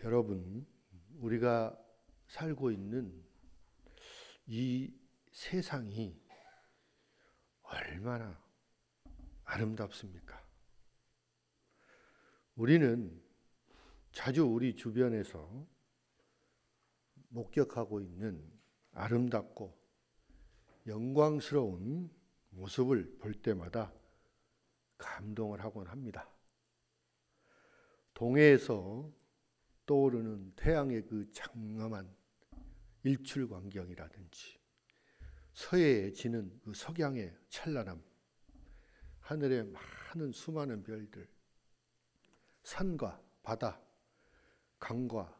여러분, 우리가 살고 있는 이 세상이 얼마나 아름답습니까? 우리는 자주 우리 주변에서 목격하고 있는 아름답고 영광스러운 모습을 볼 때마다 감동을 하곤 합니다. 동해에서 떠오르는 태양의 그 장엄한 일출 광경이라든지, 서해에 지는 그 석양의 찬란함, 하늘에 많은 수많은 별들, 산과 바다, 강과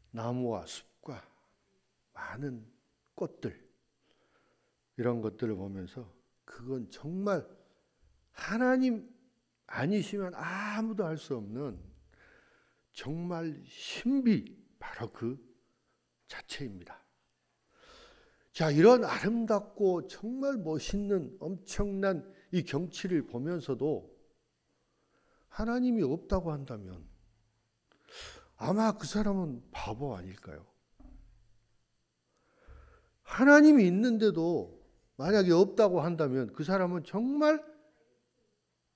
나무와 숲과 많은 꽃들, 이런 것들을 보면서 그건 정말 하나님 아니시면 아무도 알 수 없는 정말 신비, 바로 그 자체입니다. 자, 이런 아름답고 정말 멋있는 엄청난 이 경치를 보면서도 하나님이 없다고 한다면 아마 그 사람은 바보 아닐까요? 하나님이 있는데도 만약에 없다고 한다면 그 사람은 정말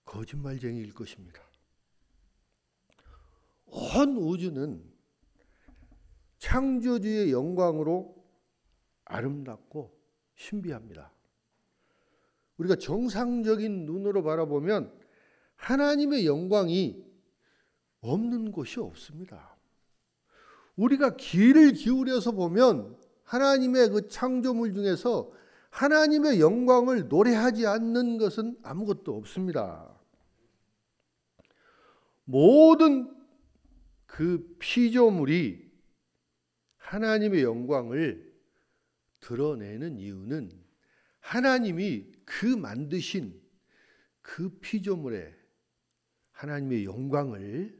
거짓말쟁이일 것입니다. 온 우주는 창조주의 영광으로 아름답고 신비합니다. 우리가 정상적인 눈으로 바라보면 하나님의 영광이 없는 곳이 없습니다. 우리가 귀를 기울여서 보면 하나님의 그 창조물 중에서 하나님의 영광을 노래하지 않는 것은 아무것도 없습니다. 모든 그 피조물이 하나님의 영광을 드러내는 이유는 하나님이 그 만드신 그 피조물에 하나님의 영광을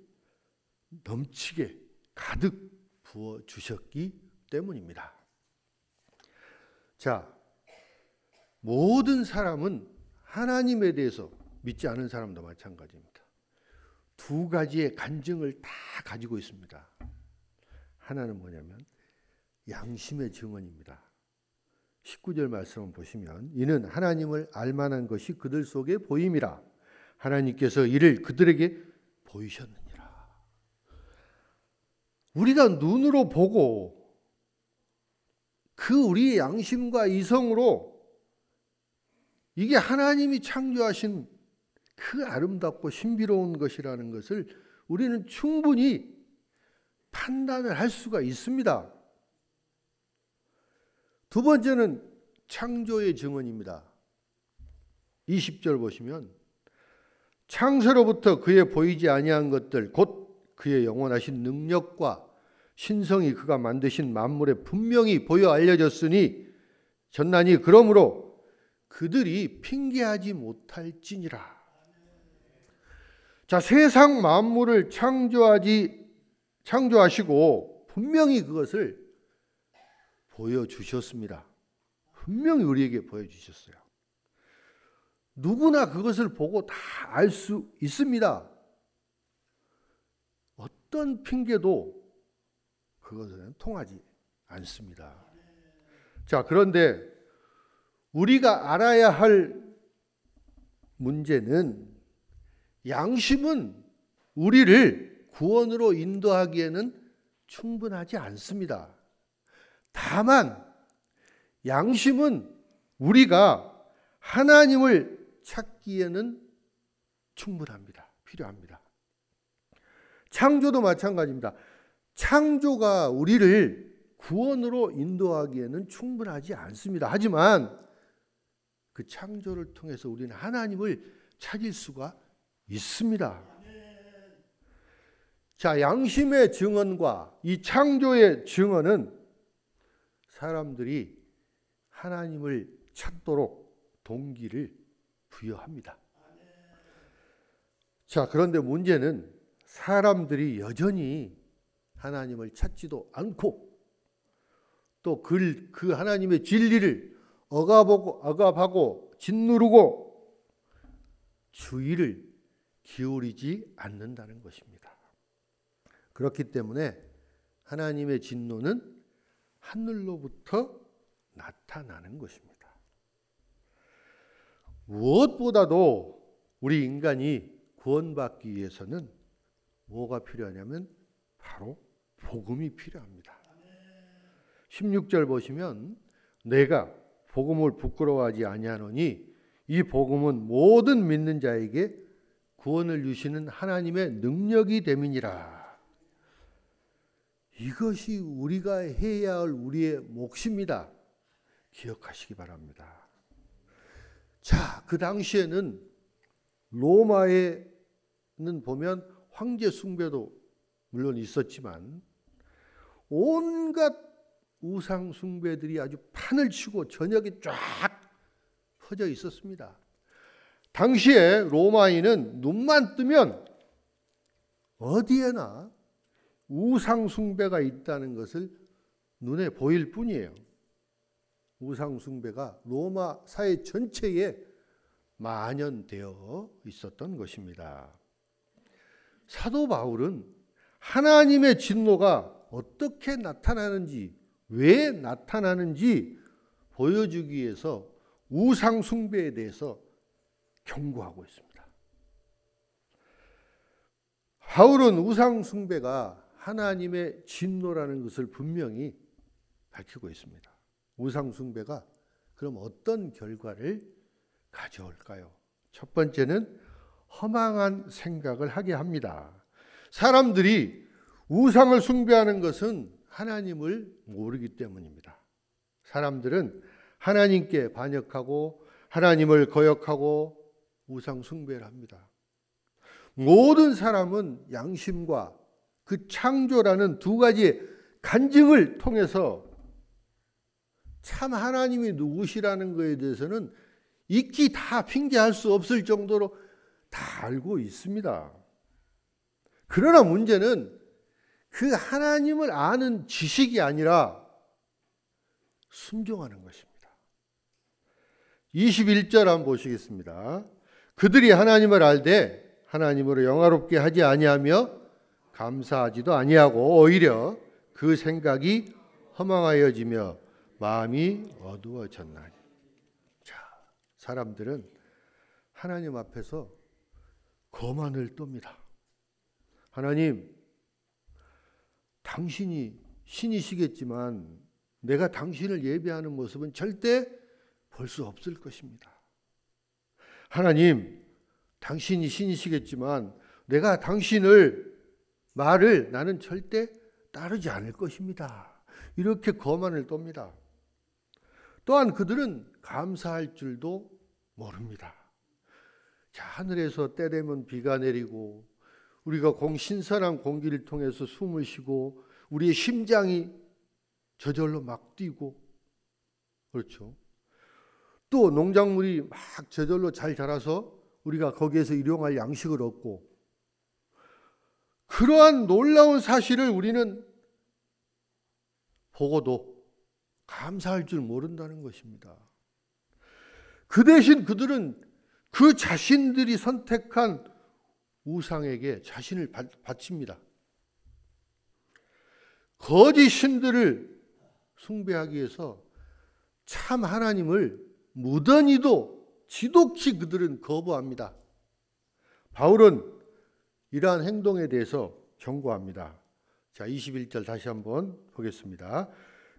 넘치게 가득 부어주셨기 때문입니다. 자, 모든 사람은 하나님에 대해서 믿지 않은 사람도 마찬가지입니다. 두 가지의 간증을 다 가지고 있습니다. 하나는 뭐냐면 양심의 증언입니다. 19절 말씀을 보시면 이는 하나님을 알만한 것이 그들 속에 보임이라. 하나님께서 이를 그들에게 보이셨느니라. 우리가 눈으로 보고 그 우리의 양심과 이성으로 이게 하나님이 창조하신 그 아름답고 신비로운 것이라는 것을 우리는 충분히 판단을 할 수가 있습니다. 두 번째는 창조의 증언입니다. 20절 보시면 창세로부터 그의 보이지 아니한 것들 곧 그의 영원하신 능력과 신성이 그가 만드신 만물에 분명히 보여 알려졌으니 전나니 그러므로 그들이 핑계하지 못할지니라. 자, 세상 만물을 창조하시고 분명히 그것을 보여주셨습니다. 분명히 우리에게 보여주셨어요. 누구나 그것을 보고 다 알 수 있습니다. 어떤 핑계도 그것은 통하지 않습니다. 자, 그런데 우리가 알아야 할 문제는 양심은 우리를 구원으로 인도하기에는 충분하지 않습니다. 다만 양심은 우리가 하나님을 찾기에는 충분합니다. 필요합니다. 창조도 마찬가지입니다. 창조가 우리를 구원으로 인도하기에는 충분하지 않습니다. 하지만 그 창조를 통해서 우리는 하나님을 찾을 수가 있습니다. 자, 양심의 증언과 이 창조의 증언은 사람들이 하나님을 찾도록 동기를 부여합니다. 자, 그런데 문제는 사람들이 여전히 하나님을 찾지도 않고 또 그 하나님의 진리를 억압하고 짓누르고 주의를 기울이지 않는다는 것입니다. 그렇기 때문에 하나님의 진노는 하늘로부터 나타나는 것입니다. 무엇보다도 우리 인간이 구원받기 위해서는 뭐가 필요하냐면 바로 복음이 필요합니다. 16절 보시면 내가 복음을 부끄러워하지 아니하노니 이 복음은 모든 믿는 자에게 구원을 주시는 하나님의 능력이 됨이니라. 이것이 우리가 해야 할 우리의 몫입니다. 기억하시기 바랍니다. 자, 그 당시에는 로마에는 보면 황제 숭배도 물론 있었지만 온갖 우상 숭배들이 아주 판을 치고 전역에 쫙 퍼져 있었습니다. 당시에 로마인은 눈만 뜨면 어디에나 우상 숭배가 있다는 것을 눈에 보일 뿐이에요. 우상 숭배가 로마 사회 전체에 만연되어 있었던 것입니다. 사도 바울은 하나님의 진노가 어떻게 나타나는지, 왜 나타나는지 보여주기 위해서 우상 숭배에 대해서 경고하고 있습니다. 바울은 우상 숭배가 하나님의 진노라는 것을 분명히 밝히고 있습니다. 우상 숭배가 그럼 어떤 결과를 가져올까요? 첫 번째는 허망한 생각을 하게 합니다. 사람들이 우상을 숭배하는 것은 하나님을 모르기 때문입니다. 사람들은 하나님께 반역하고 하나님을 거역하고 우상 숭배를 합니다. 모든 사람은 양심과 그 창조라는 두 가지 간증을 통해서 참 하나님이 누구시라는 것에 대해서는 익히 다 핑계할 수 없을 정도로 다 알고 있습니다. 그러나 문제는 그 하나님을 아는 지식이 아니라 순종하는 것입니다. 21절 한번 보시겠습니다. 그들이 하나님을 알되 하나님으로 영화롭게 하지 아니하며 감사하지도 아니하고 오히려 그 생각이 허망하여지며 마음이 어두워졌나니. 자, 사람들은 하나님 앞에서 거만을 떱니다. 하나님, 당신이 신이시겠지만 내가 당신을 예배하는 모습은 절대 볼 수 없을 것입니다. 하나님, 당신이 신이시겠지만 내가 당신을 말을 나는 절대 따르지 않을 것입니다. 이렇게 거만을 떱니다. 또한 그들은 감사할 줄도 모릅니다. 자, 하늘에서 때 되면 비가 내리고 우리가 신선한 공기를 통해서 숨을 쉬고 우리의 심장이 저절로 막 뛰고, 그렇죠. 또 농작물이 막 저절로 잘 자라서 우리가 거기에서 일용할 양식을 얻고, 그러한 놀라운 사실을 우리는 보고도 감사할 줄 모른다는 것입니다. 그 대신 그들은 그 자신들이 선택한 우상에게 자신을 바칩니다. 거짓 신들을 숭배하기 위해서 참 하나님을 무던히도 지독히 그들은 거부합니다. 바울은 이러한 행동에 대해서 경고합니다. 자, 21절 다시 한번 보겠습니다.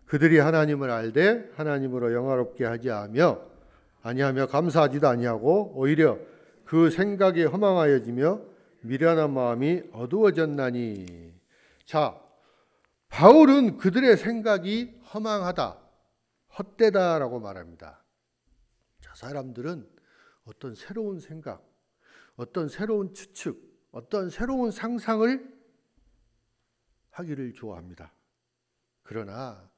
그들이 하나님을 알되 하나님으로 영화롭게 하지 아니하며 감사하지도 아니하고 오히려 그 생각이 허망하여지며 미련한 마음이 어두워졌나니. 자, 바울은 그들의 생각이 허망하다, 헛되다라고 말합니다. 자, 사람들은 어떤 새로운 생각, 어떤 새로운 추측, 어떤 새로운 상상을 하기를 좋아합니다. 그러나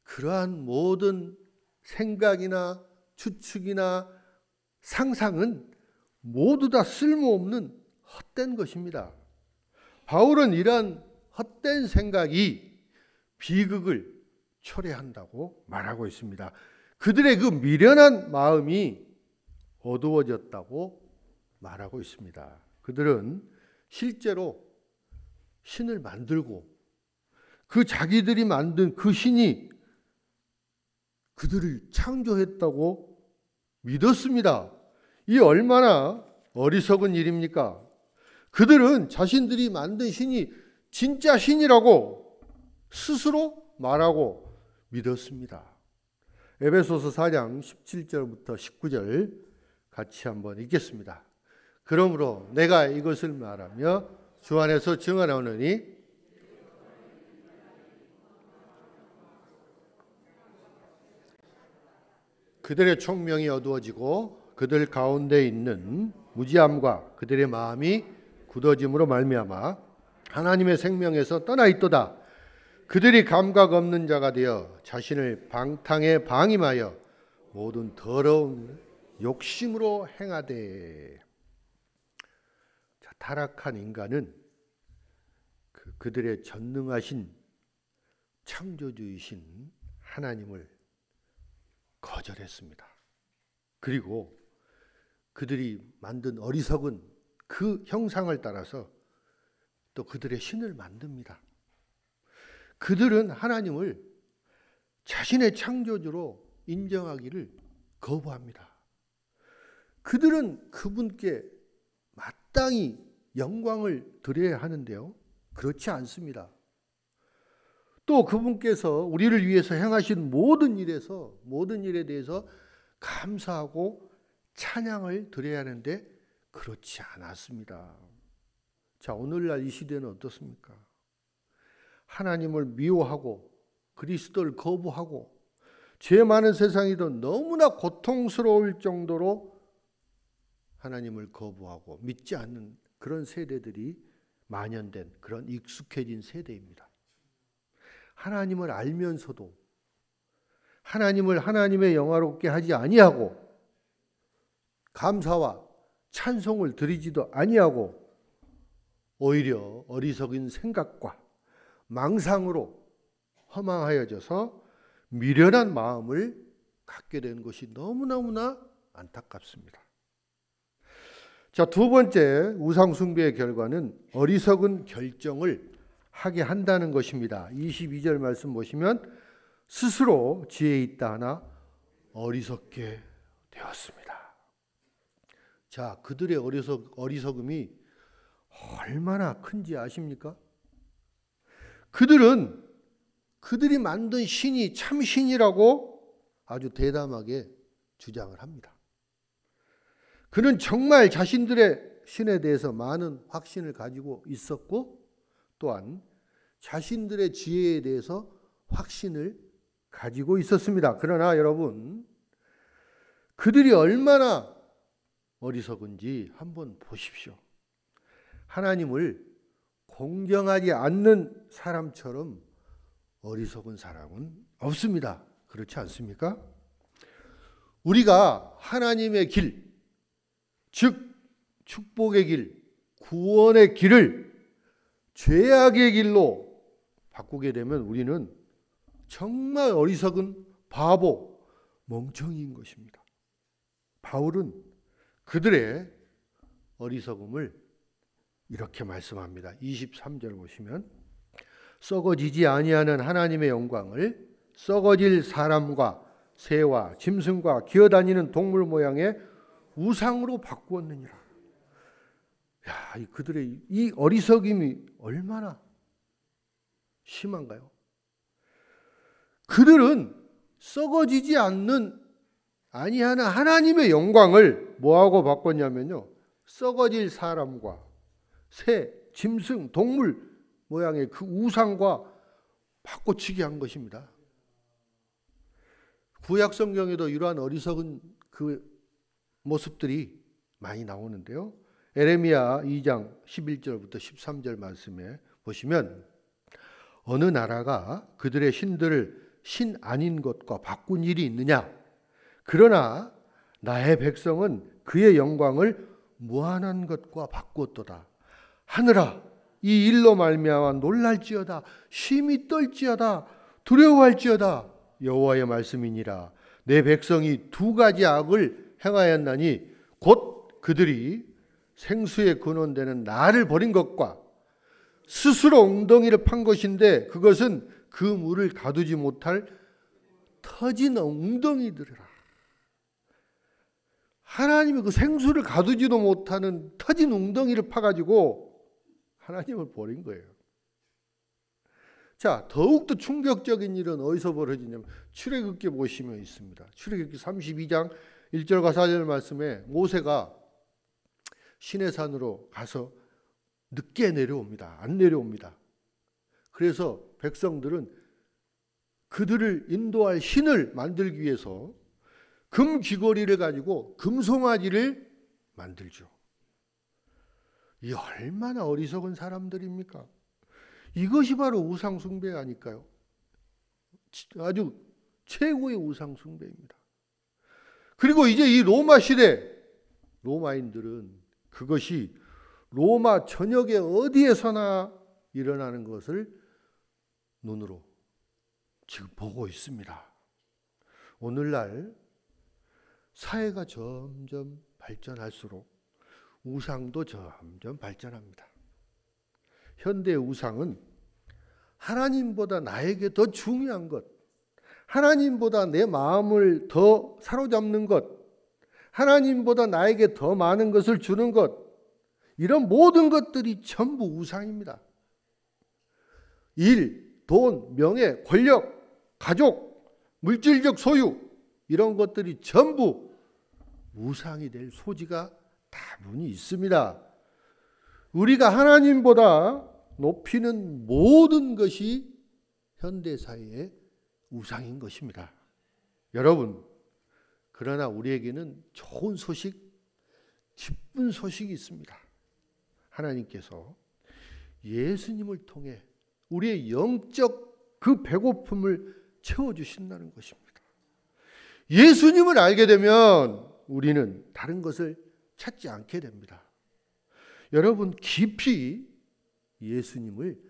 그러한 모든 생각이나 추측이나 상상은 모두 다 쓸모없는 헛된 것입니다. 바울은 이러한 헛된 생각이 비극을 초래한다고 말하고 있습니다. 그들의 그 미련한 마음이 어두워졌다고 말하고 있습니다. 그들은 실제로 신을 만들고 그 자기들이 만든 그 신이 그들을 창조했다고 믿었습니다. 이 얼마나 어리석은 일입니까? 그들은 자신들이 만든 신이 진짜 신이라고 스스로 말하고 믿었습니다. 에베소서 4장 17절부터 19절 같이 한번 읽겠습니다. 그러므로 내가 이것을 말하며 주 안에서 증언하노니 그들의 총명이 어두워지고 그들 가운데 있는 무지함과 그들의 마음이 굳어짐으로 말미암아 하나님의 생명에서 떠나 있도다. 그들이 감각 없는 자가 되어 자신을 방탕에 방임하여 모든 더러운 욕심으로 행하되. 자, 타락한 인간은 그들의 전능하신 창조주이신 하나님을 거절했습니다. 그리고 그들이 만든 어리석은 그 형상을 따라서 또 그들의 신을 만듭니다. 그들은 하나님을 자신의 창조주로 인정하기를 거부합니다. 그들은 그분께 마땅히 영광을 드려야 하는데요, 그렇지 않습니다. 또 그분께서 우리를 위해서 행하신 모든 일에 대해서 감사하고 찬양을 드려야 하는데 그렇지 않았습니다. 자, 오늘날 이 시대는 어떻습니까? 하나님을 미워하고 그리스도를 거부하고 죄 많은 세상이도 너무나 고통스러울 정도로 하나님을 거부하고 믿지 않는 그런 세대들이 만연된 그런 익숙해진 세대입니다. 하나님을 알면서도 하나님을 하나님의 영화롭게 하지 아니하고 감사와 찬송을 드리지도 아니하고 오히려 어리석은 생각과 망상으로 허망하여져서 미련한 마음을 갖게 된 것이 너무너무나 안타깝습니다. 자, 두 번째 우상 숭배의 결과는 어리석은 결정을 하게 한다는 것입니다. 22절 말씀 보시면 스스로 지혜 있다 하나 어리석게 되었습니다. 자, 그들의 어리석음이 얼마나 큰지 아십니까? 그들이 만든 신이 참 신이라고 아주 대담하게 주장을 합니다. 그는 정말 자신들의 신에 대해서 많은 확신을 가지고 있었고 또한 자신들의 지혜에 대해서 확신을 가지고 있었습니다. 그러나 여러분, 그들이 얼마나 어리석은지 한번 보십시오. 하나님을 공경하지 않는 사람처럼 어리석은 사람은 없습니다. 그렇지 않습니까? 우리가 하나님의 길, 즉 축복의 길, 구원의 길을 죄악의 길로 바꾸게 되면 우리는 정말 어리석은 바보, 멍청이인 것입니다. 바울은 그들의 어리석음을 이렇게 말씀합니다. 23절 보시면 썩어지지 아니하는 하나님의 영광을 썩어질 사람과 새와 짐승과 기어다니는 동물 모양의 우상으로 바꾸었느니라. 야, 그들의 이 어리석음이 얼마나 심한가요? 그들은 썩어지지 아니하는 하나님의 영광을 뭐하고 바꿨냐면요, 썩어질 사람과 새, 짐승, 동물 모양의 그 우상과 바꿔치기 한 것입니다. 구약 성경에도 이러한 어리석은 그 모습들이 많이 나오는데요. 에레미야 2장 11절부터 13절 말씀에 보시면 어느 나라가 그들의 신들을 신 아닌 것과 바꾼 일이 있느냐? 그러나 나의 백성은 그의 영광을 무한한 것과 바꾸었도다. 하늘아, 이 일로 말미암아 놀랄지어다. 심히 떨지어다. 두려워할지어다. 여호와의 말씀이니라. 내 백성이 두 가지 악을 행하였나니 곧 그들이 생수의 근원되는 나를 버린 것과 스스로 웅덩이를 판 것인데 그것은 그 물을 가두지 못할 터진 웅덩이들이라. 하나님이 그 생수를 가두지도 못하는 터진 웅덩이를 파가지고 하나님을 버린 거예요. 자, 더욱더 충격적인 일은 어디서 벌어지냐면 출애굽기 보시면 있습니다. 출애굽기 32장 1절과 4절 말씀에 모세가 시내산으로 가서 늦게 내려옵니다. 안 내려옵니다. 그래서 백성들은 그들을 인도할 신을 만들기 위해서 금 귀걸이를 가지고 금송아지를 만들죠. 이 얼마나 어리석은 사람들입니까? 이것이 바로 우상 숭배 아닐까요? 아주 최고의 우상 숭배입니다. 그리고 이제 이 로마 시대 로마인들은 그것이 로마 전역에 어디에서나 일어나는 것을 눈으로 지금 보고 있습니다. 오늘날 사회가 점점 발전할수록 우상도 점점 발전합니다. 현대의 우상은 하나님보다 나에게 더 중요한 것, 하나님보다 내 마음을 더 사로잡는 것, 하나님보다 나에게 더 많은 것을 주는 것, 이런 모든 것들이 전부 우상입니다. 일, 돈, 명예, 권력, 가족, 물질적 소유, 이런 것들이 전부 우상이 될 소지가 다분히 있습니다. 우리가 하나님보다 높이는 모든 것이 현대사회의 우상인 것입니다. 여러분, 그러나 우리에게는 좋은 소식, 기쁜 소식이 있습니다. 하나님께서 예수님을 통해 우리의 영적 그 배고픔을 채워주신다는 것입니다. 예수님을 알게 되면 우리는 다른 것을 찾지 않게 됩니다. 여러분, 깊이 예수님을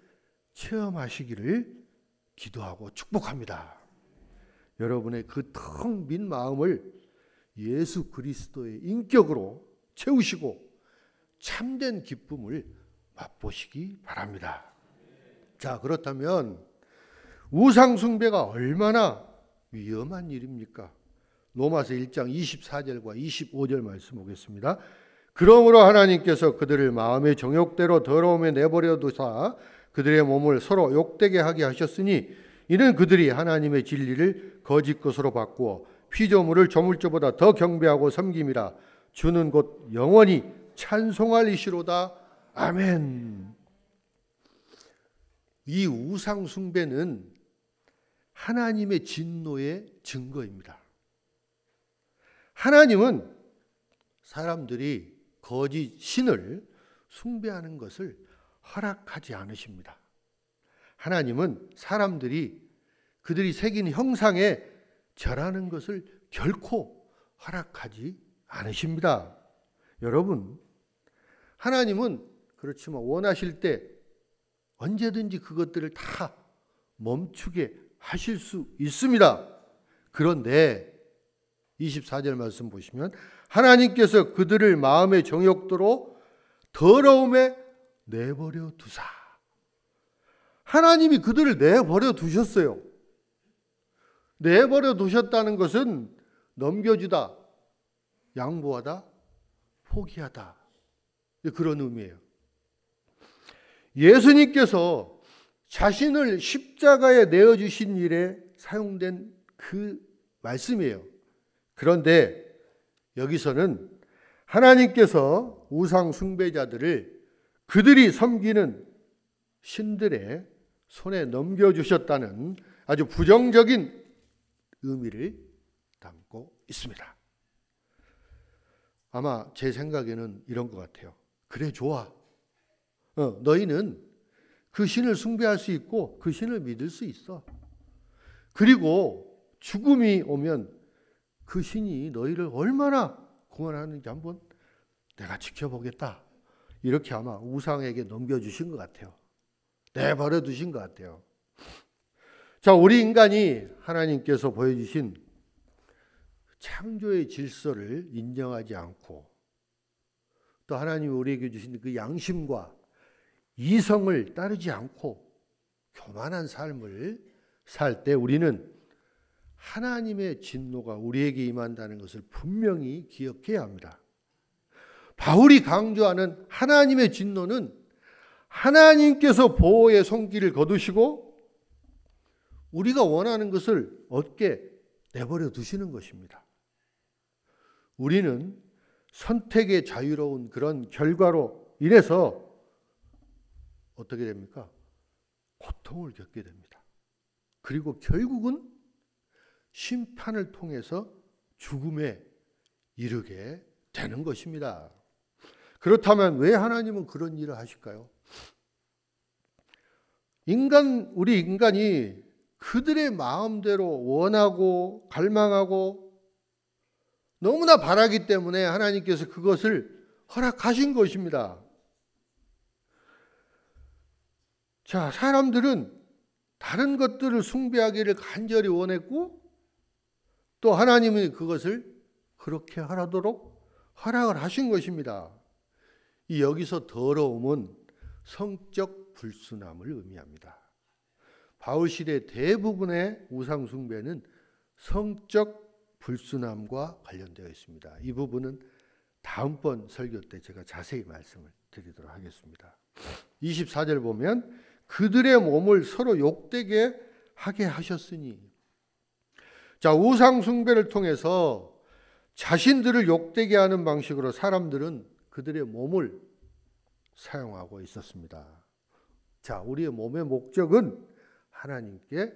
체험하시기를 기도하고 축복합니다. 여러분의 그 텅 빈 마음을 예수 그리스도의 인격으로 채우시고 참된 기쁨을 맛보시기 바랍니다. 자, 그렇다면 우상 숭배가 얼마나 위험한 일입니까? 로마서 1장 24절과 25절 말씀 보겠습니다. 그러므로 하나님께서 그들을 마음의 정욕대로 더러움에 내버려 두사 그들의 몸을 서로 욕되게 하게 하셨으니 이는 그들이 하나님의 진리를 거짓 것으로 바꾸어 피조물을 조물주보다 더 경배하고 섬김이라. 주는 곧 영원히 찬송할 이시로다. 아멘. 이 우상 숭배는 하나님의 진노의 증거입니다. 하나님은 사람들이 거짓 신을 숭배하는 것을 허락하지 않으십니다. 하나님은 사람들이 그들이 새긴 형상에 절하는 것을 결코 허락하지 않으십니다. 여러분, 하나님은 그렇지만 원하실 때 언제든지 그것들을 다 멈추게 하실 수 있습니다. 그런데 24절 말씀 보시면 하나님께서 그들을 마음의 정욕도로 더러움에 내버려 두사. 하나님이 그들을 내버려 두셨어요. 내버려 두셨다는 것은 넘겨주다, 양보하다, 포기하다, 그런 의미예요. 예수님께서 자신을 십자가에 내어주신 일에 사용된 그 말씀이에요. 그런데 여기서는 하나님께서 우상 숭배자들을 그들이 섬기는 신들의 손에 넘겨주셨다는 아주 부정적인 의미를 담고 있습니다. 아마 제 생각에는 이런 것 같아요. 그래, 좋아. 너희는 그 신을 숭배할 수 있고 그 신을 믿을 수 있어. 그리고 죽음이 오면 그 신이 너희를 얼마나 구원하는지 한번 내가 지켜보겠다. 이렇게 아마 우상에게 넘겨주신 것 같아요. 내버려 두신 것 같아요. 자, 우리 인간이 하나님께서 보여주신 창조의 질서를 인정하지 않고 또 하나님이 우리에게 주신 그 양심과 이성을 따르지 않고 교만한 삶을 살 때 우리는 하나님의 진노가 우리에게 임한다는 것을 분명히 기억해야 합니다. 바울이 강조하는 하나님의 진노는 하나님께서 보호의 손길을 거두시고 우리가 원하는 것을 얻게 내버려 두시는 것입니다. 우리는 선택의 자유로운 그런 결과로 인해서 어떻게 됩니까? 고통을 겪게 됩니다. 그리고 결국은 심판을 통해서 죽음에 이르게 되는 것입니다. 그렇다면 왜 하나님은 그런 일을 하실까요? 우리 인간이 그들의 마음대로 원하고 갈망하고 너무나 바라기 때문에 하나님께서 그것을 허락하신 것입니다. 자, 사람들은 다른 것들을 숭배하기를 간절히 원했고 또 하나님이 그것을 그렇게 하도록 허락을 하신 것입니다. 이 여기서 더러움은 성적 불순함을 의미합니다. 바울 시대 대부분의 우상 숭배는 성적 불순함과 관련되어 있습니다. 이 부분은 다음번 설교 때 제가 자세히 말씀을 드리도록 하겠습니다. 24절 보면 그들의 몸을 서로 욕되게 하게 하셨으니, 자, 우상 숭배를 통해서 자신들을 욕되게 하는 방식으로 사람들은 그들의 몸을 사용하고 있었습니다. 자, 우리의 몸의 목적은 하나님께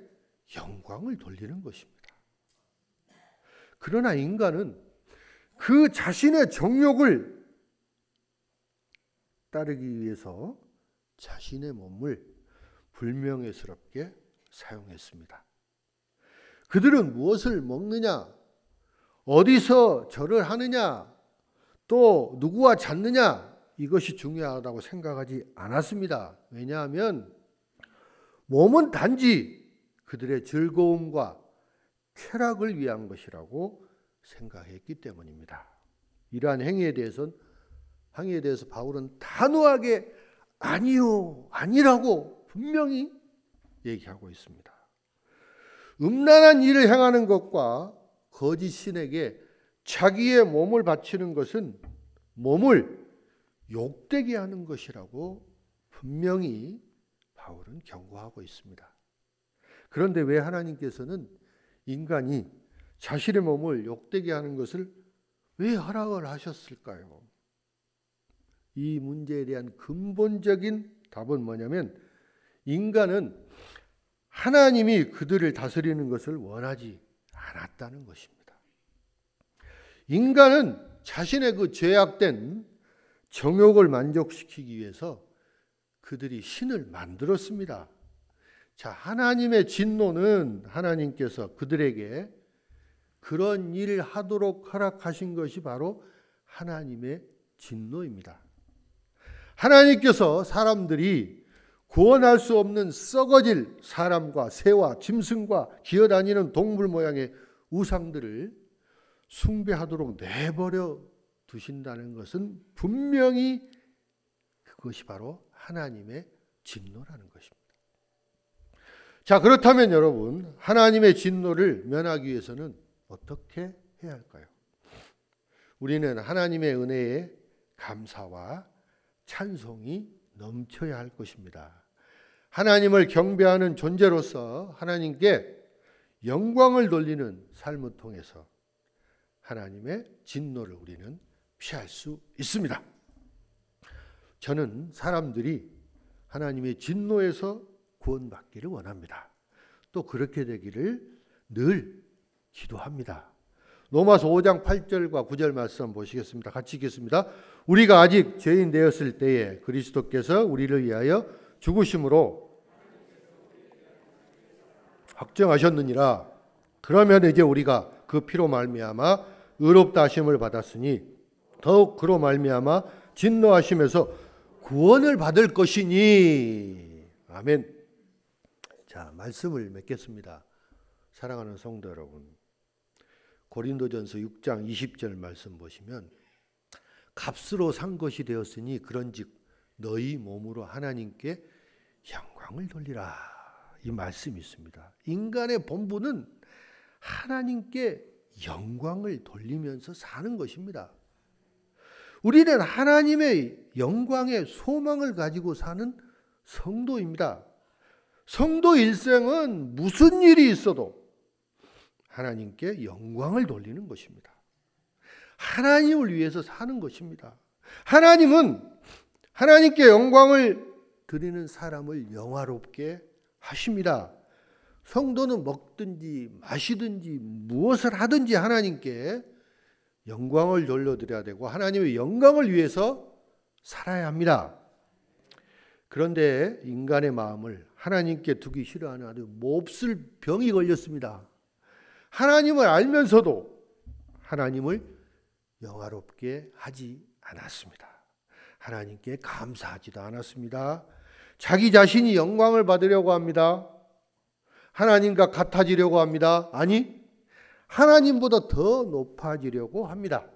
영광을 돌리는 것입니다. 그러나 인간은 그 자신의 정욕을 따르기 위해서 자신의 몸을 불명예스럽게 사용했습니다. 그들은 무엇을 먹느냐, 어디서 절을 하느냐, 또 누구와 잤느냐, 이것이 중요하다고 생각하지 않았습니다. 왜냐하면 몸은 단지 그들의 즐거움과 쾌락을 위한 것이라고 생각했기 때문입니다. 이러한 행위에 대해서 바울은 단호하게 아니요, 아니라고 분명히 얘기하고 있습니다. 음란한 일을 행하는 것과 거짓 신에게 자기의 몸을 바치는 것은 몸을 욕되게 하는 것이라고 분명히 바울은 경고하고 있습니다. 그런데 왜 하나님께서는 인간이 자신의 몸을 욕되게 하는 것을 왜 허락을 하셨을까요? 이 문제에 대한 근본적인 답은 뭐냐면 인간은 하나님이 그들을 다스리는 것을 원하지 않았다는 것입니다. 인간은 자신의 그 죄악된 정욕을 만족시키기 위해서 그들이 신을 만들었습니다. 자, 하나님의 진노는 하나님께서 그들에게 그런 일을 하도록 허락하신 것이 바로 하나님의 진노입니다. 하나님께서 사람들이 구원할 수 없는 썩어질 사람과 새와 짐승과 기어다니는 동물 모양의 우상들을 숭배하도록 내버려 두신다는 것은 분명히 그것이 바로 하나님의 진노라는 것입니다. 자, 그렇다면 여러분, 하나님의 진노를 면하기 위해서는 어떻게 해야 할까요? 우리는 하나님의 은혜에 감사와 찬송이 넘쳐야 할 것입니다. 하나님을 경배하는 존재로서 하나님께 영광을 돌리는 삶을 통해서 하나님의 진노를 우리는 피할 수 있습니다. 저는 사람들이 하나님의 진노에서 구원받기를 원합니다. 또 그렇게 되기를 늘 기도합니다. 로마서 5장 8절과 9절 말씀 보시겠습니다. 같이 읽겠습니다. 우리가 아직 죄인 되었을 때에 그리스도께서 우리를 위하여 죽으심으로 확정하셨느니라. 그러면 이제 우리가 그 피로 말미암아 의롭다 하심을 받았으니 더욱 그로 말미암아 진노하심에서 구원을 받을 것이니. 아멘. 자, 말씀을 맺겠습니다. 사랑하는 성도 여러분, 고린도전서 6장 20절 말씀 보시면 값으로 산 것이 되었으니 그런즉 너희 몸으로 하나님께 영광을 돌리라. 이 말씀이 있습니다. 인간의 본분은 하나님께 영광을 돌리면서 사는 것입니다. 우리는 하나님의 영광의 소망을 가지고 사는 성도입니다. 성도 일생은 무슨 일이 있어도 하나님께 영광을 돌리는 것입니다. 하나님을 위해서 사는 것입니다. 하나님은 하나님께 영광을 드리는 사람을 영화롭게 하십니다. 성도는 먹든지 마시든지 무엇을 하든지 하나님께 영광을 돌려드려야 되고 하나님의 영광을 위해서 살아야 합니다. 그런데 인간의 마음을 하나님께 두기 싫어하는 아주 몹쓸 병이 걸렸습니다. 하나님을 알면서도 하나님을 영화롭게 하지 않았습니다. 하나님께 감사하지도 않았습니다. 자기 자신이 영광을 받으려고 합니다. 하나님과 같아지려고 합니다. 아니, 하나님보다 더 높아지려고 합니다.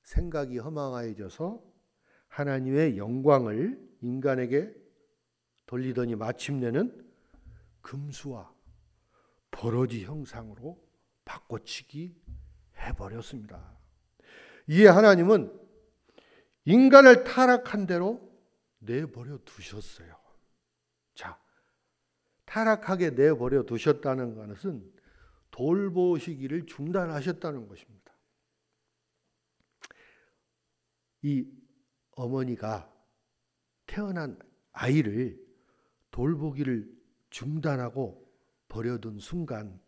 생각이 허망해져서 하나님의 영광을 인간에게 돌리더니 마침내는 금수와 버러지 형상으로 바꿔치기 해버렸습니다. 이에 하나님은 인간을 타락한 대로 내버려 두셨어요. 자, 타락하게 내버려 두셨다는 것은 돌보시기를 중단하셨다는 것입니다. 이 어머니가 태어난 아이를 돌보기를 중단하고 버려둔 순간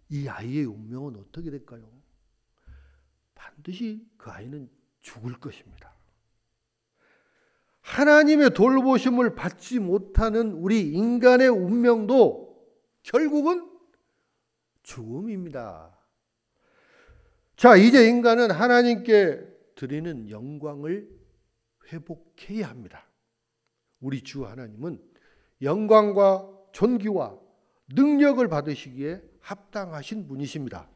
이 아이의 운명은 어떻게 될까요? 반드시 그 아이는 죽을 것입니다. 하나님의 돌보심을 받지 못하는 우리 인간의 운명도 결국은 죽음입니다. 자, 이제 인간은 하나님께 드리는 영광을 회복해야 합니다. 우리 주 하나님은 영광과 존귀와 능력을 받으시기에 합당하신 분이십니다.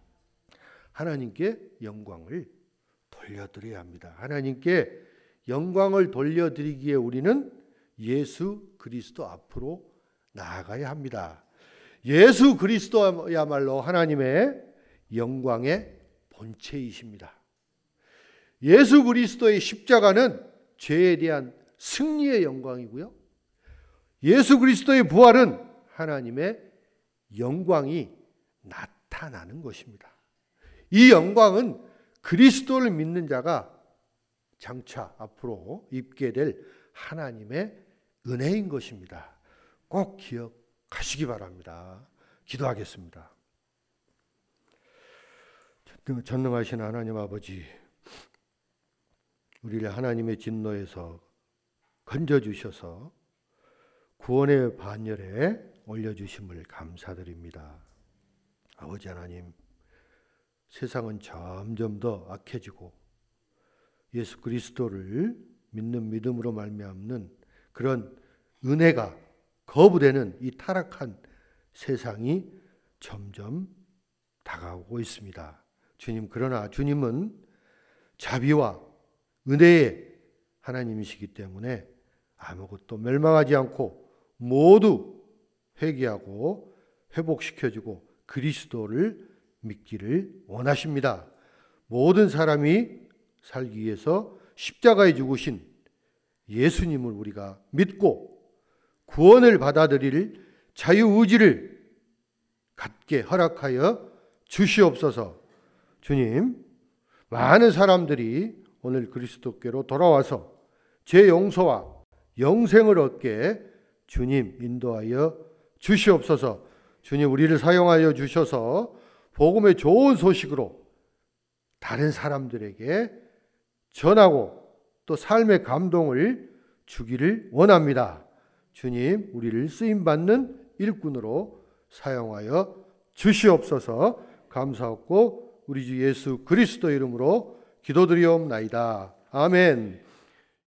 하나님께 영광을 돌려드려야 합니다. 하나님께 영광을 돌려드리기에 우리는 예수 그리스도 앞으로 나아가야 합니다. 예수 그리스도야말로 하나님의 영광의 본체이십니다. 예수 그리스도의 십자가는 죄에 대한 승리의 영광이고요. 예수 그리스도의 부활은 하나님의 영광이 나타나는 것입니다. 이 영광은 그리스도를 믿는 자가 장차 앞으로 입게 될 하나님의 은혜인 것입니다. 꼭 기억하시기 바랍니다. 기도하겠습니다. 전능하신 하나님 아버지, 우리를 하나님의 진노에서 건져주셔서 구원의 반열에 올려주심을 감사드립니다. 아버지 하나님, 세상은 점점 더 악해지고 예수 그리스도를 믿는 믿음으로 말미암는 그런 은혜가 거부되는 이 타락한 세상이 점점 다가오고 있습니다. 주님, 그러나 주님은 자비와 은혜의 하나님이시기 때문에 아무것도 멸망하지 않고 모두 회개하고 회복시켜주고 그리스도를 믿기를 원하십니다. 모든 사람이 살기 위해서 십자가에 죽으신 예수님을 우리가 믿고 구원을 받아들일 자유의지를 갖게 허락하여 주시옵소서. 주님, 많은 사람들이 오늘 그리스도께로 돌아와서 죄 용서와 영생을 얻게 주님 인도하여 주시옵소서. 주님, 우리를 사용하여 주셔서 복음의 좋은 소식으로 다른 사람들에게 전하고 또 삶의 감동을 주기를 원합니다. 주님, 우리를 쓰임받는 일꾼으로 사용하여 주시옵소서. 감사하고 우리 주 예수 그리스도 이름으로 기도드리옵나이다. 아멘.